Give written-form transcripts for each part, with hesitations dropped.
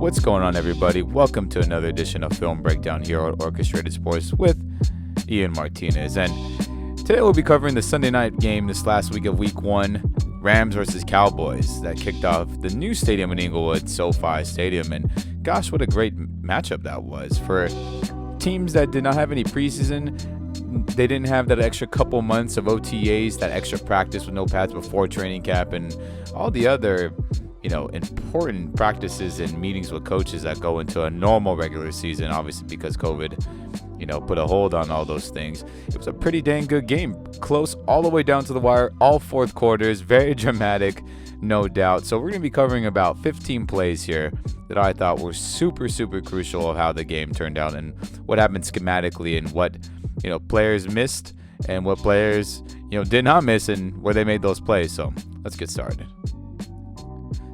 What's going on, everybody? Welcome to another edition of Film Breakdown here on Orchestrated Sports with Ian Martinez. And today we'll be covering the Sunday night game this last week of Week 1, Rams versus Cowboys, that kicked off the new stadium in Inglewood, SoFi Stadium. And gosh, what a great matchup that was. For teams that did not have any preseason, they didn't have that extra couple months of OTAs, that extra practice with no pads before training camp, and all the other important practices and meetings with coaches that go into a normal regular season, obviously because COVID, put a hold on all those things. It was a pretty dang good game. Close all the way down to the wire, all fourth quarters, very dramatic, no doubt. So we're going to be covering about 15 plays here that I thought were super, super crucial of how the game turned out and what happened schematically and what, players missed and what players, did not miss and where they made those plays. So let's get started.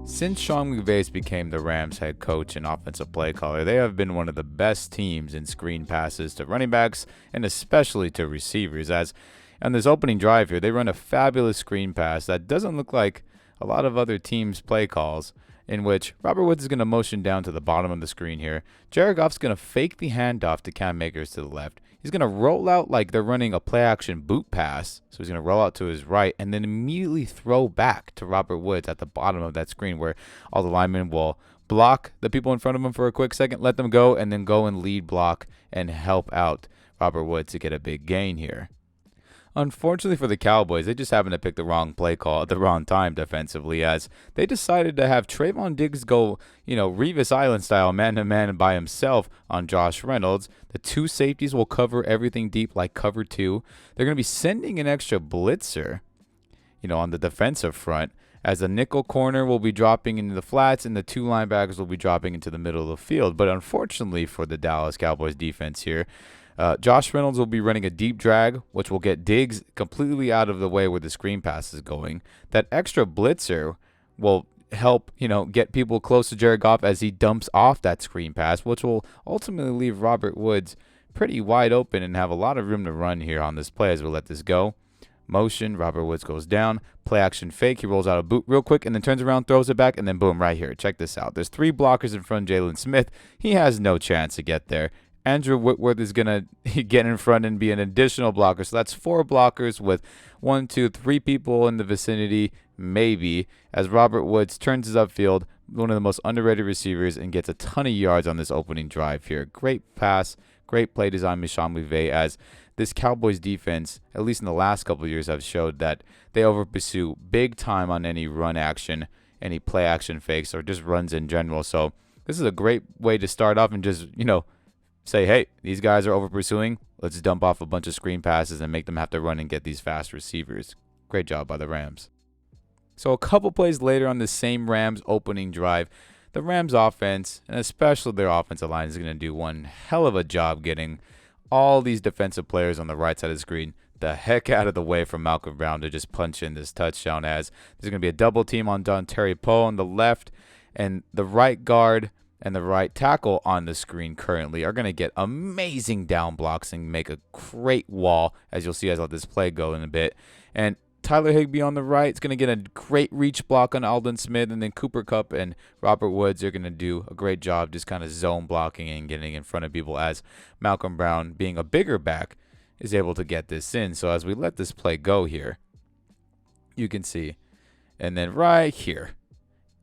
Since Sean McVay became the Rams head coach and offensive play caller, they have been one of the best teams in screen passes to running backs and especially to receivers. As on this opening drive here, they run a fabulous screen pass that doesn't look like a lot of other teams' play calls, in which Robert Woods is going to motion down to the bottom of the screen here. Jared Goff's going to fake the handoff to Cam Akers to the left. He's going to roll out like they're running a play-action boot pass. So he's going to roll out to his right and then immediately throw back to Robert Woods at the bottom of that screen where all the linemen will block the people in front of him for a quick second, let them go, and then go and lead block and help out Robert Woods to get a big gain here. Unfortunately for the Cowboys, they just happened to pick the wrong play call at the wrong time defensively, as they decided to have Trayvon Diggs go, Revis Island style man-to-man by himself on Josh Reynolds. The two safeties will cover everything deep like cover two. They're going to be sending an extra blitzer, on the defensive front, as the nickel corner will be dropping into the flats and the two linebackers will be dropping into the middle of the field. But unfortunately for the Dallas Cowboys defense here, Josh Reynolds will be running a deep drag, which will get Diggs completely out of the way where the screen pass is going. That extra blitzer will help, get people close to Jared Goff as he dumps off that screen pass, which will ultimately leave Robert Woods pretty wide open and have a lot of room to run here on this play as we let this go. Motion, Robert Woods goes down, play action fake, he rolls out a boot real quick and then turns around, throws it back, and then boom, right here. Check this out. There's three blockers in front of Jalen Smith. He has no chance to get there. Andrew Whitworth is going to get in front and be an additional blocker. So that's four blockers with 1, 2, 3 people in the vicinity, maybe, as Robert Woods turns his upfield, one of the most underrated receivers, and gets a ton of yards on this opening drive here. Great pass, great play design by Sean McVay, as this Cowboys defense, at least in the last couple of years, have showed that they over-pursue big time on any run action, any play action fakes, or just runs in general. So this is a great way to start off and just, say, hey, these guys are over pursuing. Let's dump off a bunch of screen passes and make them have to run and get these fast receivers. Great job by the Rams. So a couple plays later on the same Rams opening drive, the Rams offense, and especially their offensive line, is going to do one hell of a job getting all these defensive players on the right side of the screen the heck out of the way from Malcolm Brown to just punch in this touchdown, as there's going to be a double team on Dontari Poe on the left, and the right guard and the right tackle on the screen currently are going to get amazing down blocks and make a great wall, as you'll see as I let this play go in a bit. And Tyler Higbee on the right is going to get a great reach block on Aldon Smith, and then Cooper Kupp and Robert Woods are going to do a great job just kind of zone blocking and getting in front of people, as Malcolm Brown, being a bigger back, is able to get this in. So as we let this play go here, you can see, and then right here,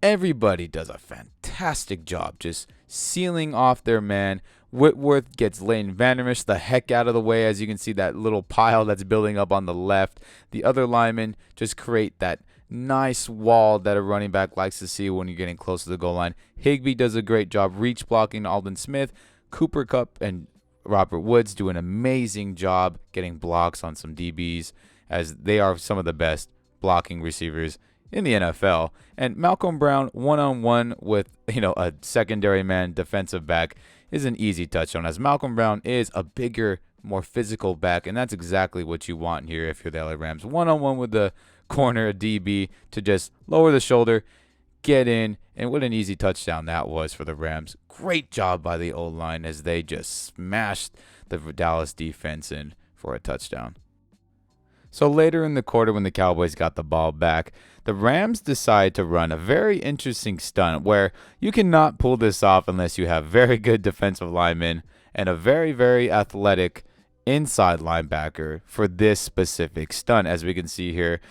everybody does a fantastic job just sealing off their man. Whitworth gets Leighton Vander Esch the heck out of the way, as you can see that little pile that's building up on the left. The other linemen just create that nice wall that a running back likes to see when you're getting close to the goal line. Higbee does a great job reach blocking Aldon Smith. Cooper Kupp and Robert Woods do an amazing job getting blocks on some DBs, as they are some of the best blocking receivers in the NFL. And Malcolm Brown one-on-one with, a secondary man defensive back is an easy touchdown, as Malcolm Brown is a bigger, more physical back, and that's exactly what you want here if you're the LA Rams. One-on-one with the corner, a DB, to just lower the shoulder, get in, and what an easy touchdown that was for the Rams. Great job by the O-line as they just smashed the Dallas defense in for a touchdown. So later in the quarter, when the Cowboys got the ball back, the Rams decide to run a very interesting stunt where you cannot pull this off unless you have very good defensive linemen and a very, very athletic inside linebacker for this specific stunt. As we can see here,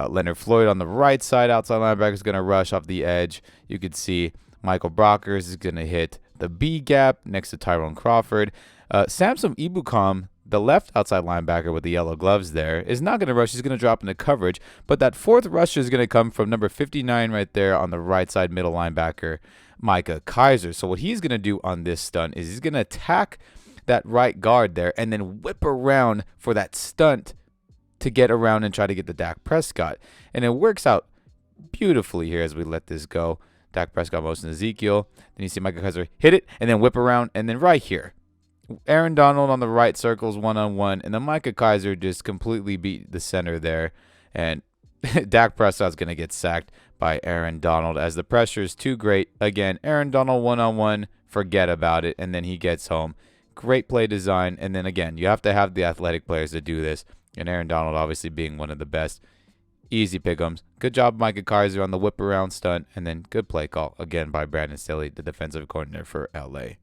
Leonard Floyd on the right side, outside linebacker, is going to rush off the edge. You could see Michael Brockers is going to hit the B gap next to Tyrone Crawford. Samson Ebukam, the left outside linebacker with the yellow gloves there, is not going to rush. He's going to drop into coverage. But that fourth rusher is going to come from number 59 right there on the right side middle linebacker, Micah Kaiser. So what he's going to do on this stunt is he's going to attack that right guard there and then whip around for that stunt to get around and try to get the Dak Prescott. And it works out beautifully here as we let this go. Dak Prescott motions Ezekiel. Then you see Micah Kaiser hit it and then whip around. And then right here, Aaron Donald on the right circles one-on-one. And then Micah Kaiser just completely beat the center there. And Dak Prescott's going to get sacked by Aaron Donald as the pressure is too great. Again, Aaron Donald one-on-one, forget about it. And then he gets home. Great play design. And then again, you have to have the athletic players to do this. And Aaron Donald obviously being one of the best. Easy pick'ems. Good job, Micah Kaiser, on the whip around stunt. And then good play call again by Brandon Staley, the defensive coordinator for LA.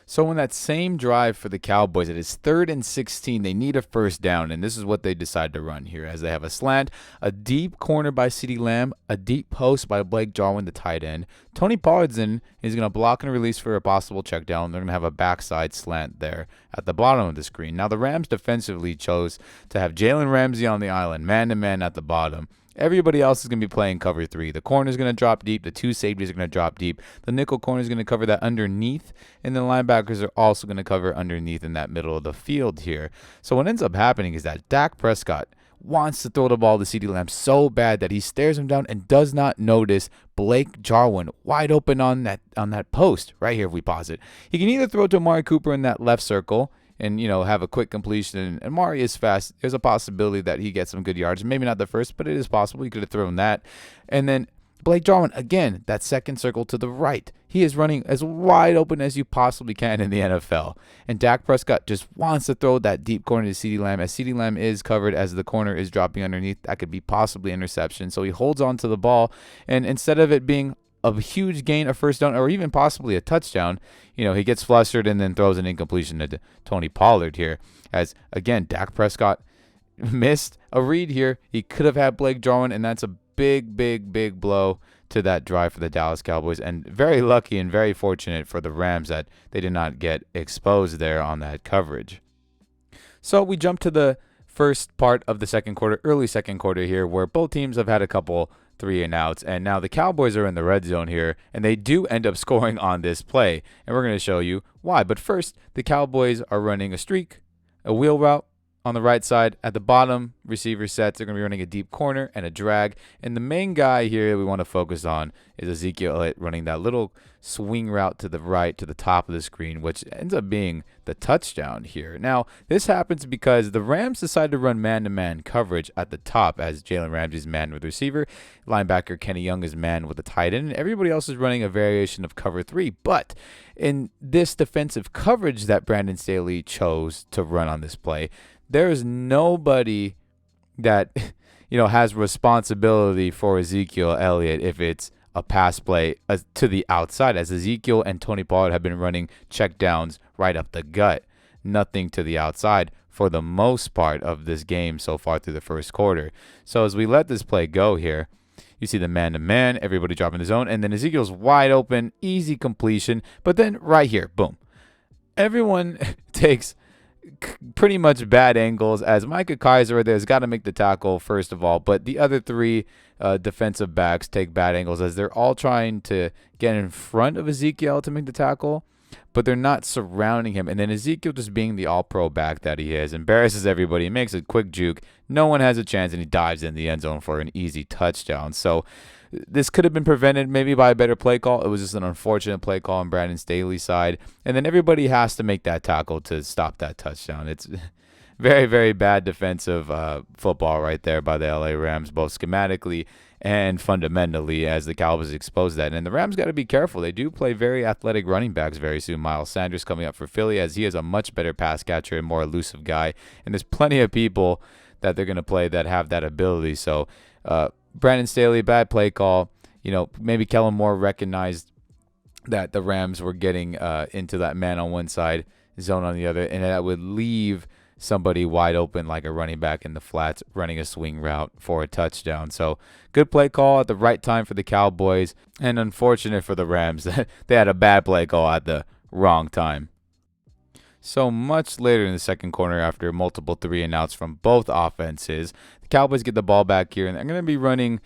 So on that same drive for the Cowboys, it is 3rd and 16. They need a first down, and this is what they decide to run here as they have a slant, a deep corner by CeeDee Lamb, a deep post by Blake Jarwin, the tight end. Tony Pollard's in. He's going to block and release for a possible check down. They're going to have a backside slant there at the bottom of the screen. Now the Rams defensively chose to have Jalen Ramsey on the island, man-to-man at the bottom. Everybody else is going to be playing cover 3. The corner is going to drop deep. The 2 safeties are going to drop deep. The nickel corner is going to cover that underneath. And the linebackers are also going to cover underneath in that middle of the field here. So what ends up happening is that Dak Prescott wants to throw the ball to CeeDee Lamb so bad that he stares him down and does not notice Blake Jarwin wide open on that post right here if we pause it. He can either throw to Amari Cooper in that left circle and, have a quick completion. And Amari is fast. There's a possibility that he gets some good yards. Maybe not the first, but it is possible. He could have thrown that. And then Blake Jarwin, again, that second circle to the right. He is running as wide open as you possibly can in the NFL. And Dak Prescott just wants to throw that deep corner to CeeDee Lamb. As CeeDee Lamb is covered, as the corner is dropping underneath, that could be possibly interception. So he holds on to the ball. And instead of it being a huge gain, a first down, or even possibly a touchdown, he gets flustered and then throws an incompletion to Tony Pollard here. As, again, Dak Prescott missed a read here. He could have had Blake Jarwin, and that's a big, big, big blow to that drive for the Dallas Cowboys. And very lucky and very fortunate for the Rams that they did not get exposed there on that coverage. So we jump to the first part of the second quarter, early second quarter here, where both teams have had a couple 3-and-outs, and now the Cowboys are in the red zone here, and they do end up scoring on this play, and we're going to show you why. But first, the Cowboys are running a streak, a wheel route on the right side. At the bottom, receiver sets, they're going to be running a deep corner and a drag, and the main guy here we want to focus on is Ezekiel Elliott running that little swing route to the right to the top of the screen, which ends up being the touchdown here. Now, this happens because the Rams decided to run man-to-man coverage at the top as Jalen Ramsey's man with the receiver, linebacker Kenny Young is man with the tight end, and everybody else is running a variation of cover 3. But in this defensive coverage that Brandon Staley chose to run on this play, there is nobody that has responsibility for Ezekiel Elliott if it's a pass play to the outside, as Ezekiel and Tony Pollard have been running check downs right up the gut. Nothing to the outside for the most part of this game so far through the first quarter. So as we let this play go here, you see the man-to-man, everybody dropping the zone, and then Ezekiel's wide open, easy completion. But then right here, boom. Everyone takes pretty much bad angles as Micah Kaiser there's got to make the tackle first of all, but the other 3 defensive backs take bad angles as they're all trying to get in front of Ezekiel to make the tackle, but they're not surrounding him. And then Ezekiel, just being the all-pro back that he is, embarrasses everybody, makes a quick juke. No one has a chance, and he dives in the end zone for an easy touchdown. So this could have been prevented maybe by a better play call. It was just an unfortunate play call on Brandon Staley's side. And then everybody has to make that tackle to stop that touchdown. It's Very, very bad defensive football right there by the LA Rams, both schematically and fundamentally, as the Cowboys expose that. And the Rams got to be careful. They do play very athletic running backs very soon. Miles Sanders coming up for Philly, as he is a much better pass catcher and more elusive guy. And there's plenty of people that they're going to play that have that ability. So Brandon Staley, bad play call. Maybe Kellen Moore recognized that the Rams were getting into that man on one side, zone on the other, and that would leave somebody wide open like a running back in the flats running a swing route for a touchdown. So good play call at the right time for the Cowboys, and unfortunate for the Rams that they had a bad play call at the wrong time. So much later in the second quarter, after multiple 3-and-outs from both offenses, the Cowboys get the ball back here, and they're going to be running,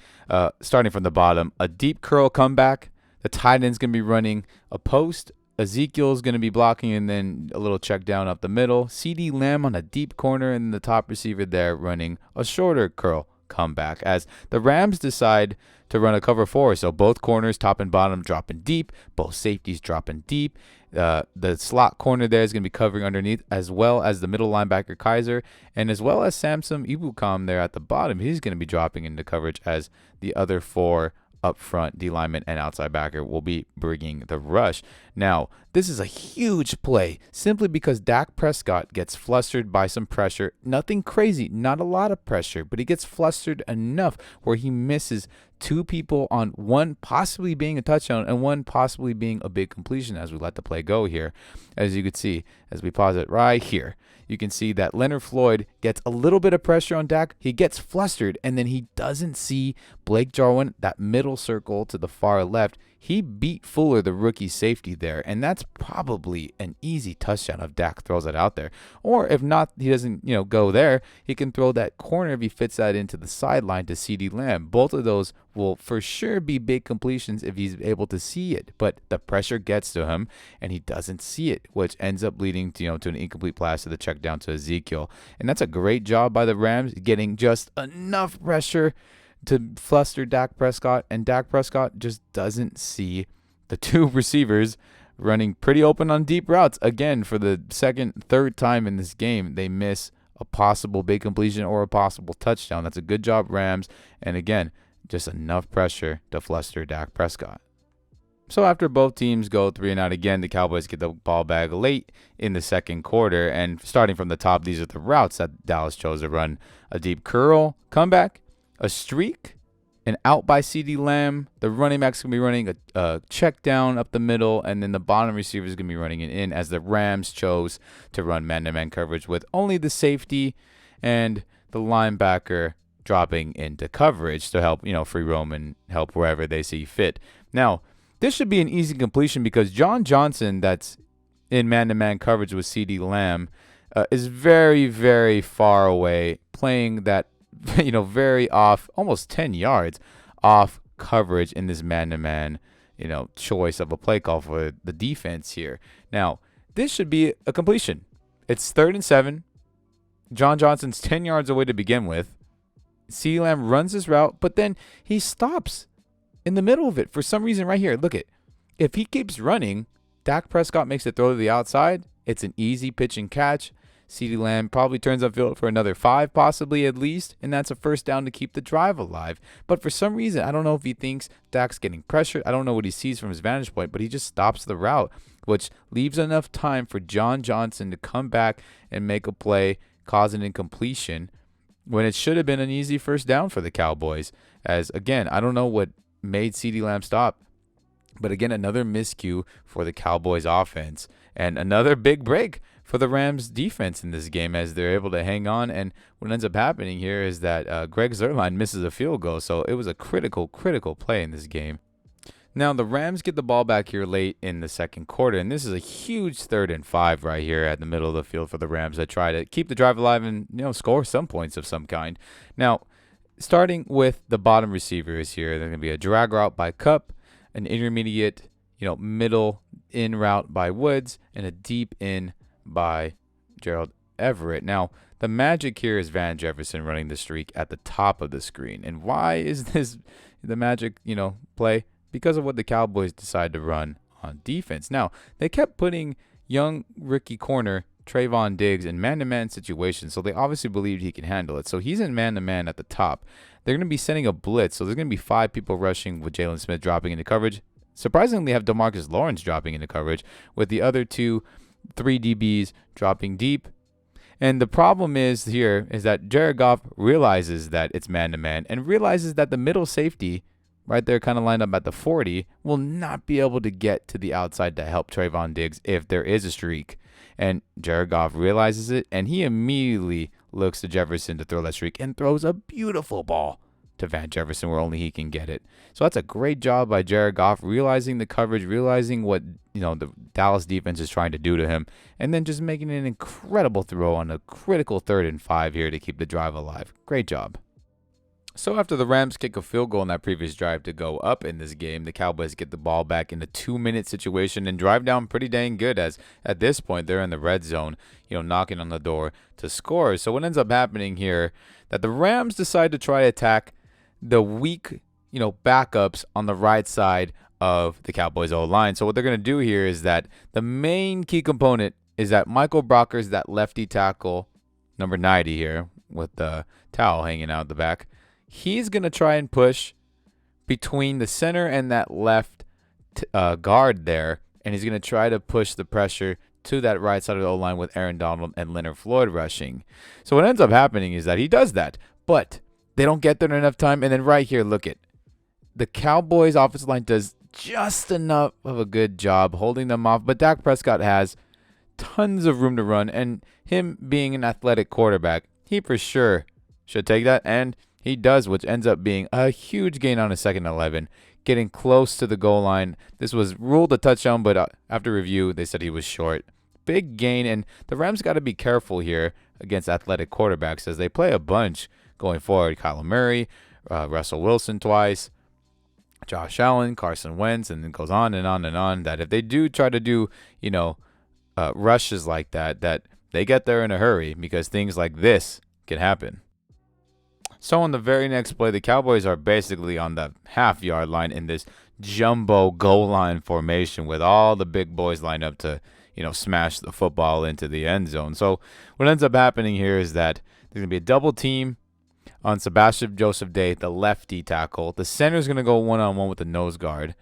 starting from the bottom, a deep curl comeback. The tight end's going to be running a post. Ezekiel's going to be blocking, and then a little check down up the middle. CeeDee Lamb on a deep corner, and the top receiver there running a shorter curl comeback as the Rams decide to run a cover 4. So both corners, top and bottom, dropping deep. Both safeties dropping deep. The slot corner there is going to be covering underneath, as well as the middle linebacker Kaiser, and as well as Samson Ebukam there at the bottom. He's going to be dropping into coverage as the other 4 up front, D lineman and outside backer will be bringing the rush. Now, this is a huge play simply because Dak Prescott gets flustered by some pressure. Nothing crazy, not a lot of pressure, but he gets flustered enough where he misses 2 people on one possibly being a touchdown and one possibly being a big completion as we let the play go here. As you can see, as we pause it right here, you can see that Leonard Floyd gets a little bit of pressure on Dak. He gets flustered, and then he doesn't see Blake Jarwin, that middle circle to the far left. He beat Fuller, the rookie safety there, and that's probably an easy touchdown if Dak throws it out there. Or if not, he doesn't, go there. He can throw that corner if he fits that into the sideline to CeeDee Lamb. Both of those will for sure be big completions if he's able to see it, but the pressure gets to him and he doesn't see it, which ends up leading to to an incomplete pass to the check down to Ezekiel. And that's a great job by the Rams getting just enough pressure to fluster Dak Prescott, and Dak Prescott just doesn't see the 2 receivers running pretty open on deep routes. Again, for the third time in this game, they miss a possible big completion or a possible touchdown. That's a good job, Rams, and again, just enough pressure to fluster Dak Prescott. So after both teams go 3-and-out again, the Cowboys get the ball back late in the second quarter, and starting from the top, these are the routes that Dallas chose to run: a deep curl comeback, a streak, an out by CeeDee Lamb. The running back's going to be running a check down up the middle, and then the bottom receiver is going to be running it in, as the Rams chose to run man-to-man coverage with only the safety and the linebacker dropping into coverage to help, free roam and help wherever they see fit. Now, this should be an easy completion because John Johnson, that's in man-to-man coverage with CeeDee Lamb, is very, very far away, playing that very off, almost 10 yards off coverage in this man-to-man, choice of a play call for the defense here. Now, this should be a completion. It's 3rd and 7. John Johnson's 10 yards away to begin with. CeeDee Lamb runs his route, but then he stops in the middle of it for some reason right here. Look it. If he keeps running, Dak Prescott makes a throw to the outside. It's an easy pitch and catch. CeeDee Lamb probably turns upfield for another 5, possibly at least, and that's a first down to keep the drive alive. But for some reason, I don't know if he thinks Dak's getting pressured. I don't know what he sees from his vantage point, but he just stops the route, which leaves enough time for John Johnson to come back and make a play, cause an incompletion, when it should have been an easy first down for the Cowboys. As, again, I don't know what made CeeDee Lamb stop, but again, another miscue for the Cowboys offense and another big break for the Rams defense in this game, as they're able to hang on. And what ends up happening here is that Greg Zuerlein misses a field goal. So it was a critical play in this game. Now, the Rams get the ball back here late in the second quarter, and this is a huge 3rd and 5 right here at the middle of the field for the Rams that try to keep the drive alive and, score some points of some kind. Now, starting with the bottom receivers here, there's going to be a drag route by Kupp, an intermediate, middle in route by Woods, and a deep in by Gerald Everett. Now, the magic here is Van Jefferson running the streak at the top of the screen. And why is this the magic, play? Because of what the Cowboys decide to run on defense. Now, they kept putting young rookie corner Trayvon Diggs in man-to-man situations, so they obviously believed he can handle it. So he's in man-to-man at the top. They're going to be sending a blitz, so there's going to be 5 people rushing with Jalen Smith dropping into coverage. Surprisingly, have DeMarcus Lawrence dropping into coverage with the other 3 DBs dropping deep. And the problem is that Jared Goff realizes that it's man-to-man and realizes that the middle safety right there kind of lined up at the 40 will not be able to get to the outside to help Trayvon Diggs if there is a streak. And Jared Goff realizes it, and he immediately looks to Jefferson to throw that streak and throws a beautiful ball to Van Jefferson where only he can get it. So that's a great job by Jared Goff, realizing the coverage, realizing what the Dallas defense is trying to do to him, and then just making an incredible throw on a critical 3rd and 5 here to keep the drive alive. Great job. So after the Rams kick a field goal in that previous drive to go up in this game, the Cowboys get the ball back in a 2-minute situation and drive down pretty dang good, as at this point they're in the red zone, knocking on the door to score. So what ends up happening here, that the Rams decide to try to attack the weak, backups on the right side of the Cowboys O-line. So what they're going to do here is that the main key component is that Michael Brockers, that lefty tackle, number 90 here, with the towel hanging out the back, he's going to try and push between the center and that left guard there, and he's going to try to push the pressure to that right side of the O-line with Aaron Donald and Leonard Floyd rushing. So what ends up happening is that he does that, but they don't get there in enough time. And then right here, look at the Cowboys offensive line does just enough of a good job holding them off, but Dak Prescott has tons of room to run, and him being an athletic quarterback, he for sure should take that, and he does, which ends up being a huge gain on a 2nd and 11, getting close to the goal line. This was ruled a touchdown, but after review, they said he was short. Big gain, and the Rams got to be careful here against athletic quarterbacks as they play a bunch going forward. Kyler Murray, Russell Wilson twice, Josh Allen, Carson Wentz, and it goes on and on and on, that if they do try to do, rushes like that they get there in a hurry, because things like this can happen. So on the very next play, the Cowboys are basically on the half-yard line in this jumbo goal line formation with all the big boys lined up to, smash the football into the end zone. So what ends up happening here is that there's going to be a double team on Sebastian Joseph Day, the lefty tackle. The center is going to go one-on-one with the nose guard.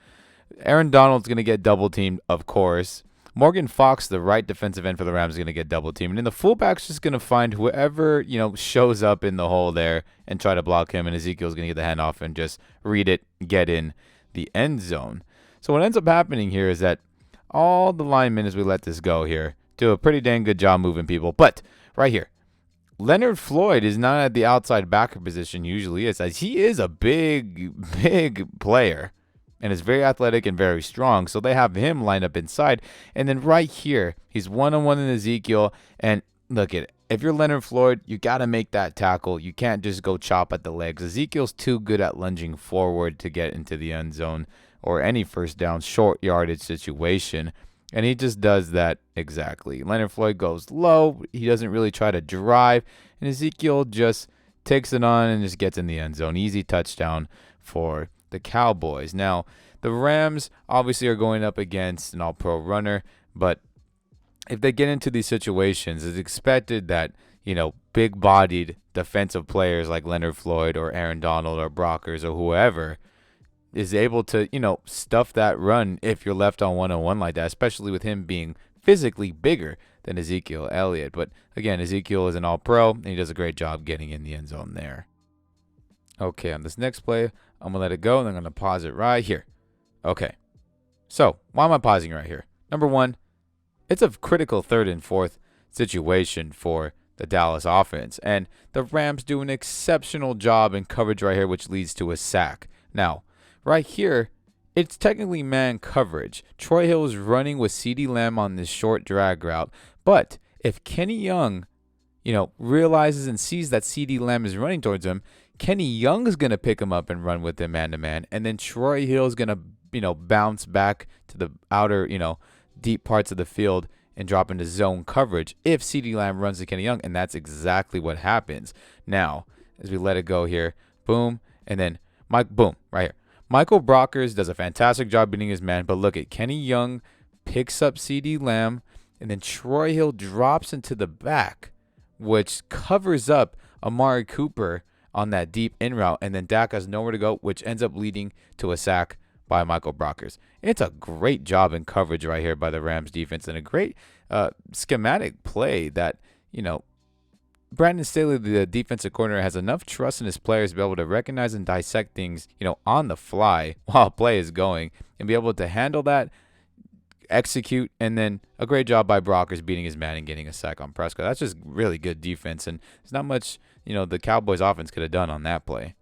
Aaron Donald's going to get double teamed, of course. Morgan Fox, the right defensive end for the Rams, is going to get double teamed. And then the fullback's just going to find whoever, shows up in the hole there and try to block him. And Ezekiel's going to get the handoff and just read it, get in the end zone. So what ends up happening here is that all the linemen, as we let this go here, do a pretty dang good job moving people. But right here, Leonard Floyd is not at the outside backer position usually, as he is a big player and is very athletic and very strong. So they have him lined up inside. And then right here, he's one-on-one in Ezekiel. And look at it. If you're Leonard Floyd, you got to make that tackle. You can't just go chop at the legs. Ezekiel's too good at lunging forward to get into the end zone or any first down short yardage situation. And he just does that exactly. Leonard Floyd goes low. He doesn't really try to drive. And Ezekiel just takes it on and just gets in the end zone. Easy touchdown for the Cowboys. Now, the Rams obviously are going up against an all-pro runner, but if they get into these situations, it's expected that, big-bodied defensive players like Leonard Floyd or Aaron Donald or Brockers or whoever is able to, stuff that run if you're left on one-on-one like that, especially with him being physically bigger than Ezekiel Elliott. But again, Ezekiel is an all-pro, and he does a great job getting in the end zone there. Okay, on this next play, I'm going to let it go, and I'm going to pause it right here. Okay, so why am I pausing right here? Number one, it's a critical 3rd and 4th situation for the Dallas offense, and the Rams do an exceptional job in coverage right here, which leads to a sack. Now, right here, it's technically man coverage. Troy Hill is running with CeeDee Lamb on this short drag route, but if Kenny Young, realizes and sees that CeeDee Lamb is running towards him, Kenny Young is going to pick him up and run with him man-to-man, and then Troy Hill is going to, bounce back to the outer, deep parts of the field and drop into zone coverage if CeeDee Lamb runs to Kenny Young, and that's exactly what happens. Now, as we let it go here, boom, and then boom, right here. Michael Brockers does a fantastic job beating his man, but look at Kenny Young picks up CeeDee Lamb, and then Troy Hill drops into the back, which covers up Amari Cooper on that deep in route, and then Dak has nowhere to go, which ends up leading to a sack by Michael Brockers. It's a great job in coverage right here by the Rams defense, and a great schematic play that, Brandon Staley, the defensive coordinator, has enough trust in his players to be able to recognize and dissect things, on the fly while play is going, and be able to handle that, execute, and then a great job by Brockers beating his man and getting a sack on Prescott. That's just really good defense, and there's not much, the Cowboys offense could have done on that play.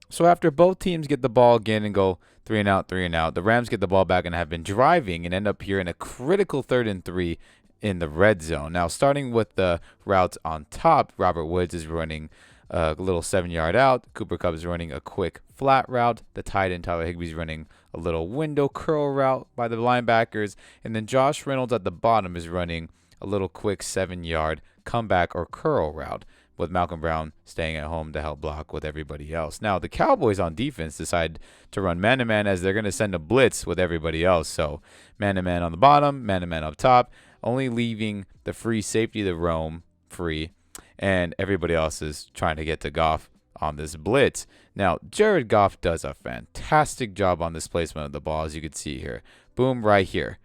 So after both teams get the ball again and go 3-and-out, the Rams get the ball back and have been driving and end up here in a critical 3rd and 3 in the red zone. Now, starting with the routes on top, Robert Woods is running a little 7-yard out. Cooper Kupp is running a quick flat route. The tight end Tyler Higbee is running a little window curl route by the linebackers. And then Josh Reynolds at the bottom is running a little quick 7-yard comeback or curl route, with Malcolm Brown staying at home to help block with everybody else. Now, the Cowboys on defense decide to run man-to-man, as they're going to send a blitz with everybody else. So man-to-man on the bottom, man-to-man up top, only leaving the free safety to roam free, and everybody else is trying to get to Goff on this blitz. Now, Jared Goff does a fantastic job on this placement of the ball, as you can see here. Boom, right here.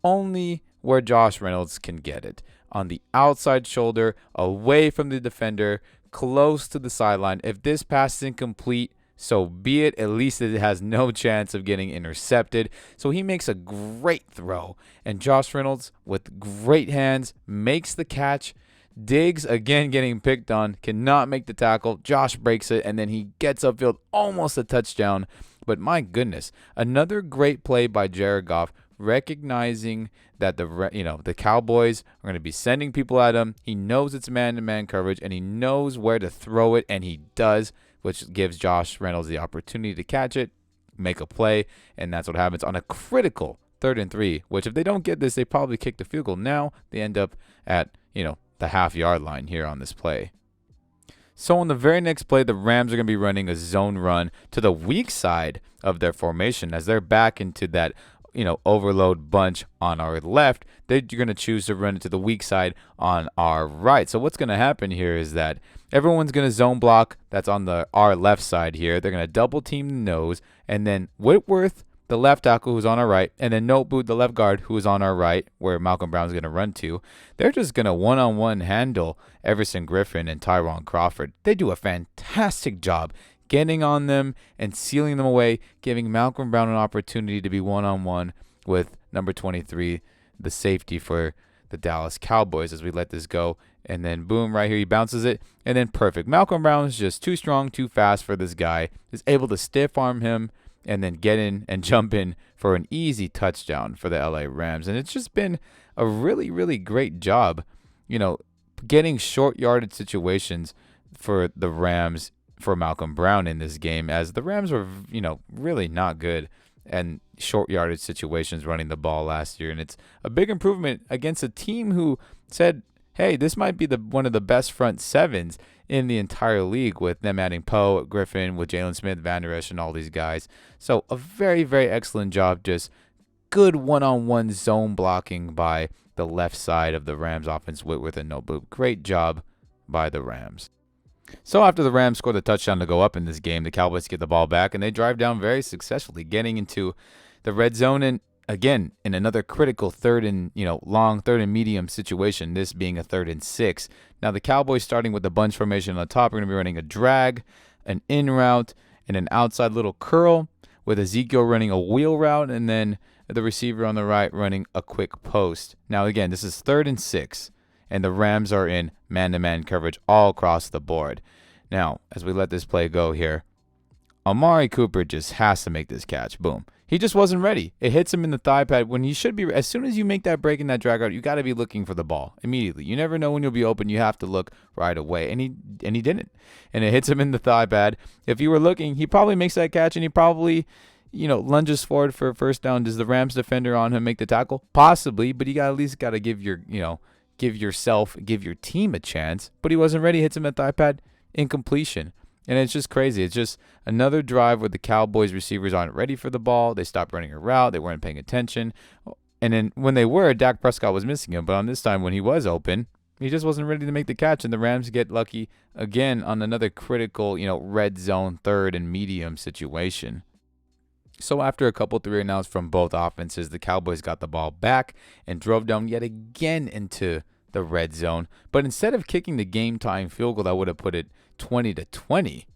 Only where Josh Reynolds can get it. On the outside shoulder, away from the defender, close to the sideline. If this pass is incomplete, so be it. At least it has no chance of getting intercepted. So he makes a great throw. And Josh Reynolds, with great hands, makes the catch. Diggs, again getting picked on, cannot make the tackle. Josh breaks it, and then he gets upfield, almost a touchdown. But my goodness, another great play by Jared Goff, recognizing that the Cowboys are going to be sending people at him. He knows it's man-to-man coverage, and he knows where to throw it, and he does, which gives Josh Reynolds the opportunity to catch it, make a play, and that's what happens on a critical 3rd and 3, which if they don't get this, they probably kick the field goal. Now they end up at, the half-yard line here on this play. So on the very next play, the Rams are going to be running a zone run to the weak side of their formation, as they're back into that overload bunch on our left. They're going to choose to run it to the weak side on our right. So what's going to happen here is that everyone's going to zone block. That's on our left side here. They're going to double team the nose, and then Whitworth, the left tackle, who's on our right, and then Noteboot, the left guard, who is on our right, where Malcolm Brown's going to run to. They're just going to one-on-one handle Everson Griffin and Tyron Crawford. They do a fantastic job getting on them and sealing them away, giving Malcolm Brown an opportunity to be one-on-one with number 23, the safety for the Dallas Cowboys, as we let this go. And then boom, right here, he bounces it, and then perfect. Malcolm Brown is just too strong, too fast for this guy. Is able to stiff arm him and then get in and jump in for an easy touchdown for the LA Rams. And it's just been a really, really great job, getting short yardage situations for the Rams, for Malcolm Brown in this game, as the Rams were, really not good and short yardage situations running the ball last year. And it's a big improvement against a team who said, hey, this might be one of the best front sevens in the entire league, with them adding Poe, Griffin, with Jalen Smith, Van Der Esch, and all these guys. So a very, very excellent job. Just good one-on-one zone blocking by the left side of the Rams offense, Whitworth and Noteboot. Great job by the Rams. So after the Rams score the touchdown to go up in this game, the Cowboys get the ball back, and they drive down very successfully, getting into the red zone, and again, in another critical long 3rd and medium situation, this being a 3rd and 6. Now the Cowboys, starting with the bunch formation on the top, are going to be running a drag, an in route, and an outside little curl, with Ezekiel running a wheel route, and then the receiver on the right running a quick post. Now again, this is 3rd and 6. And the Rams are in man-to-man coverage all across the board. Now, as we let this play go here, Amari Cooper just has to make this catch. Boom. He just wasn't ready. It hits him in the thigh pad when he should be. As soon as you make that break in that drag out, you got to be looking for the ball immediately. You never know when you'll be open. You have to look right away. And he didn't. And it hits him in the thigh pad. If he were looking, he probably makes that catch, and he probably lunges forward for a first down. Does the Rams defender on him make the tackle? Possibly, but you at least got to give your team a chance. But he wasn't ready. Hits him at thigh pad, incompletion. And it's just crazy. It's just another drive where the Cowboys receivers aren't ready for the ball. They stopped running a route. They weren't paying attention. And then when they were, Dak Prescott was missing him. But on this time when he was open, he just wasn't ready to make the catch. And the Rams get lucky again on another critical, red zone third and medium situation. So after a couple 3-and-outs from both offenses, the Cowboys got the ball back and drove down yet again into the red zone. But instead of kicking the game-time field goal that would have put it 20-20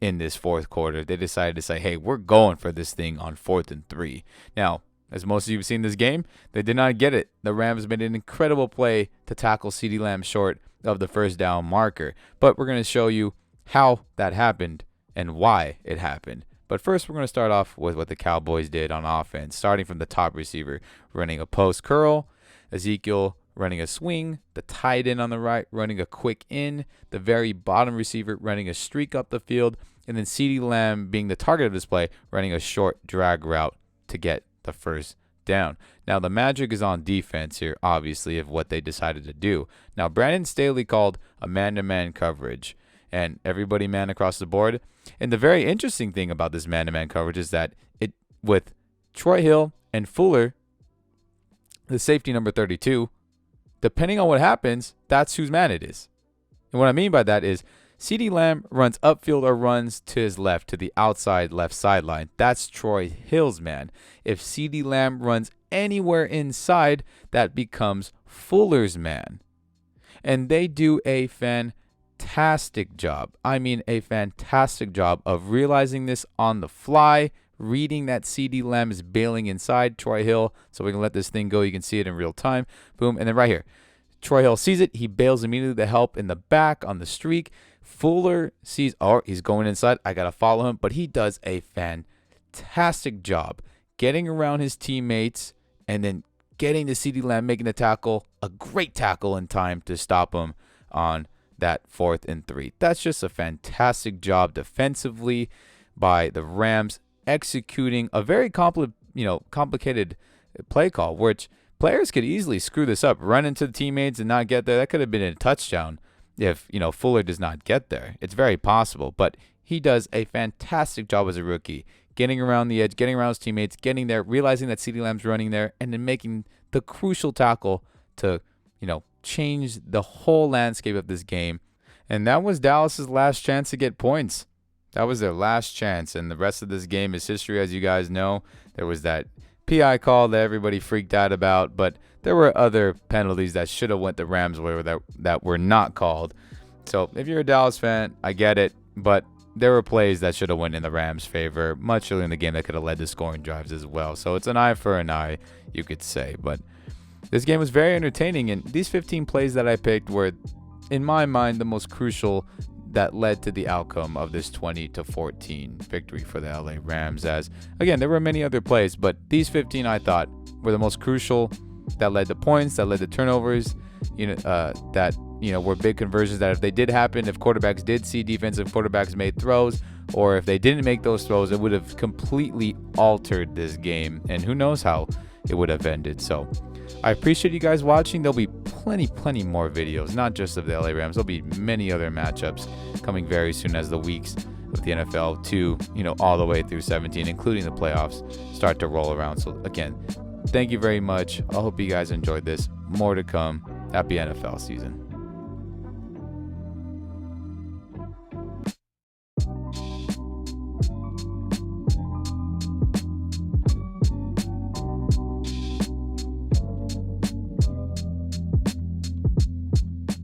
in this fourth quarter, they decided to say, hey, we're going for this thing on 4th and 3. Now, as most of you have seen this game, they did not get it. The Rams made an incredible play to tackle CeeDee Lamb short of the first down marker. But we're going to show you how that happened and why it happened. But first, we're going to start off with what the Cowboys did on offense, starting from the top receiver, running a post curl, Ezekiel running a swing, the tight end on the right running a quick in, the very bottom receiver running a streak up the field, and then CeeDee Lamb being the target of this play, running a short drag route to get the first down. Now, the magic is on defense here, obviously, of what they decided to do. Now, Brandon Staley called a man-to-man coverage, and everybody man across the board. And the very interesting thing about this man-to-man coverage is that it, with Troy Hill and Fuller, the safety number 32, depending on what happens, that's whose man it is. And what I mean by that is CeeDee Lamb runs upfield or runs to his left, to the outside left sideline. That's Troy Hill's man. If CeeDee Lamb runs anywhere inside, that becomes Fuller's man. And they do a fantastic job. I mean, a fantastic job of realizing this on the fly, reading that CeeDee Lamb is bailing inside Troy Hill. So we can let this thing go. You can see it in real time. Boom. And then right here, Troy Hill sees it. He bails immediately to help in the back on the streak. Fuller sees, oh, he's going inside. I got to follow him. But he does a fantastic job getting around his teammates and then getting to CeeDee Lamb, making the tackle, a great tackle in time to stop him on that 4th and 3. That's just a fantastic job defensively by the Rams, executing a very complicated play call, which players could easily screw this up, run into the teammates and not get there. That could have been a touchdown if, Fuller does not get there. It's very possible, but he does a fantastic job as a rookie, getting around the edge, getting around his teammates, getting there, realizing that CeeDee Lamb's running there, and then making the crucial tackle to, change the whole landscape of this game. And that was Dallas's last chance to get points. That was their last chance, and the rest of this game is history, as you guys know. There was that PI call that everybody freaked out about, but there were other penalties that should have went the Rams' way that were not called. So if you're a Dallas fan, I get it, but there were plays that should have went in the Rams' favor much earlier in the game that could have led to scoring drives as well. So it's an eye for an eye, you could say. But this game was very entertaining, and these 15 plays that I picked were, in my mind, the most crucial that led to the outcome of this 20-14 victory for the LA Rams. As again, there were many other plays, but these 15 I thought were the most crucial, that led to points, that led to turnovers, that were big conversions that if they did happen, if quarterbacks did see defensive quarterbacks made throws, or if they didn't make those throws, it would have completely altered this game, and who knows how it would have ended. So I appreciate you guys watching. There'll be plenty more videos, not just of the LA Rams. There'll be many other matchups coming very soon as the weeks of the NFL 2, all the way through 17, including the playoffs, start to roll around. So again, thank you very much. I hope you guys enjoyed this. More to come. Happy NFL season.